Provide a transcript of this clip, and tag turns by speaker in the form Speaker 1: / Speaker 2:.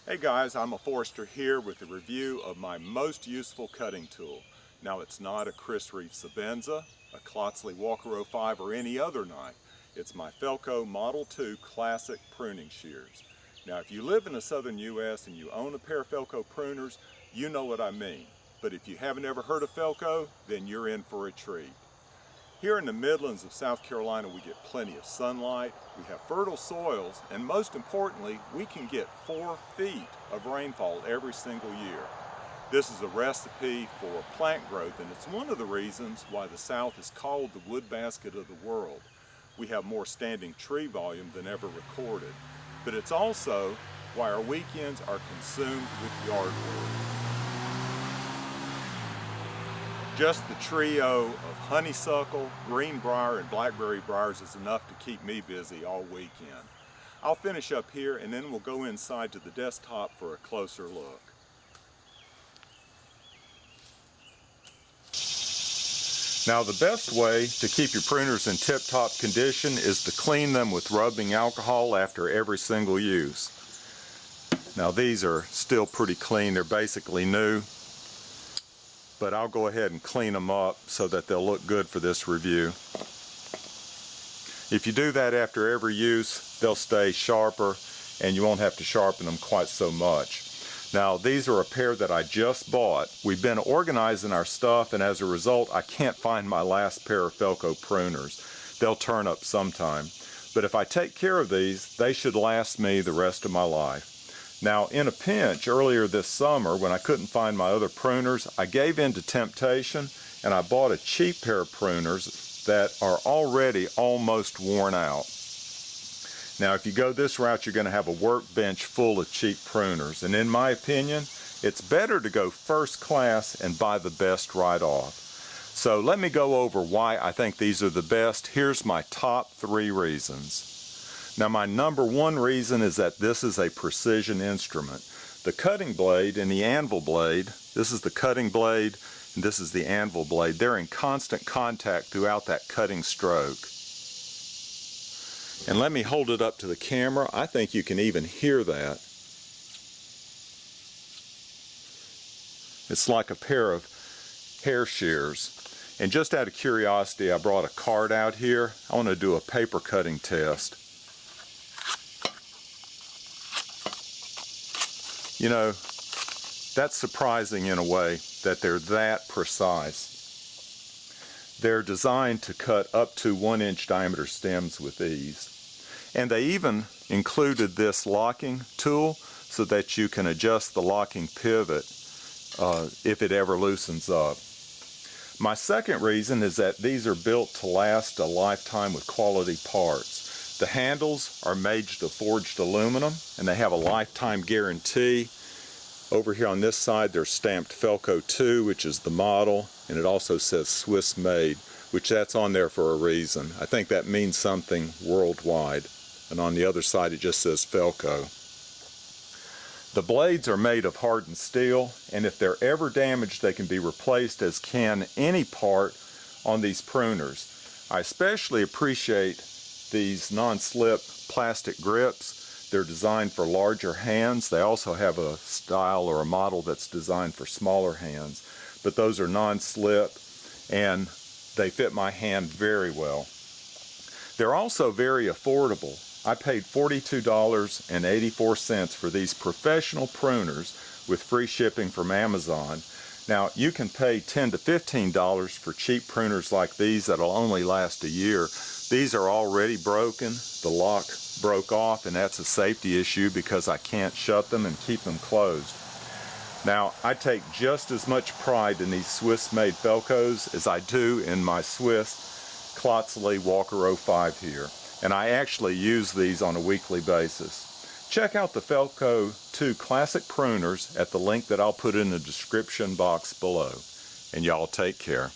Speaker 1: Hey guys, I'm a forester here with a review of my most useful cutting tool. Now it's not a Chris Reef Sabenza, a Klotsley Walker 05 or any other knife. It's my Felco Model 2 Classic Pruning Shears. Now if you live in the southern US and you own a pair of Felco pruners, you know what I mean. But if you haven't ever heard of Felco, then you're in for a treat. Here in the Midlands of South Carolina, we get plenty of sunlight, we have fertile soils, and most importantly, we can get 4 feet of rainfall every single year. This is a recipe for plant growth, and it's one of the reasons why the South is called the wood basket of the world. We have more standing tree volume than ever recorded, but it's also why our weekends are consumed with yard work. Just the trio of honeysuckle, greenbrier, and blackberry briars is enough to keep me busy all weekend. I'll finish up here and then we'll go inside to the desktop for a closer look. Now the best way to keep your pruners in tip-top condition is to clean them with rubbing alcohol after every single use. Now these are still pretty clean, they're basically new. But I'll go ahead and clean them up so that they'll look good for this review. If you do that after every use, they'll stay sharper and you won't have to sharpen them quite so much. Now these are a pair that I just bought. We've been organizing our stuff and as a result I can't find my last pair of Felco pruners. They'll turn up sometime. But if I take care of these, they should last me the rest of my life. Now in a pinch earlier this summer when I couldn't find my other pruners, I gave in to temptation and I bought a cheap pair of pruners that are already almost worn out. Now if you go this route you're going to have a workbench full of cheap pruners, and in my opinion it's better to go first class and buy the best right off. So let me go over why I think these are the best. Here's my top 3 reasons. Now my number 1 reason is that this is a precision instrument. The cutting blade and the anvil blade, this is the cutting blade and this is the anvil blade, they're in constant contact throughout that cutting stroke. And let me hold it up to the camera. I think you can even hear that. It's like a pair of hair shears. And just out of curiosity, I brought a card out here. I want to do a paper cutting test. You know, that's surprising in a way that they're that precise. They're designed to cut up to 1-inch diameter stems with ease. And they even included this locking tool so that you can adjust the locking pivot if it ever loosens up. My second reason is that these are built to last a lifetime with quality parts. The handles are made of forged aluminum and they have a lifetime guarantee. Over here on this side they're stamped Felco 2, which is the model, and it also says Swiss made, which that's on there for a reason. I think that means something worldwide. And on the other side it just says Felco. The blades are made of hardened steel, and if they're ever damaged they can be replaced, as can any part on these pruners. I especially appreciate these non-slip plastic grips. They're designed for larger hands. They also have a style or a model that's designed for smaller hands. But those are non-slip and they fit my hand very well. They're also very affordable. I paid $42.84 for these professional pruners with free shipping from Amazon. Now you can pay $10 to $15 for cheap pruners like these that'll only last a year. These are already broken. The lock broke off and that's a safety issue because I can't shut them and keep them closed. Now I take just as much pride in these Swiss made Felcos as I do in my Swiss Klotsley Walker 05 here. And I actually use these on a weekly basis. Check out the Felco 2 Classic Pruners at the link that I'll put in the description box below. And y'all take care.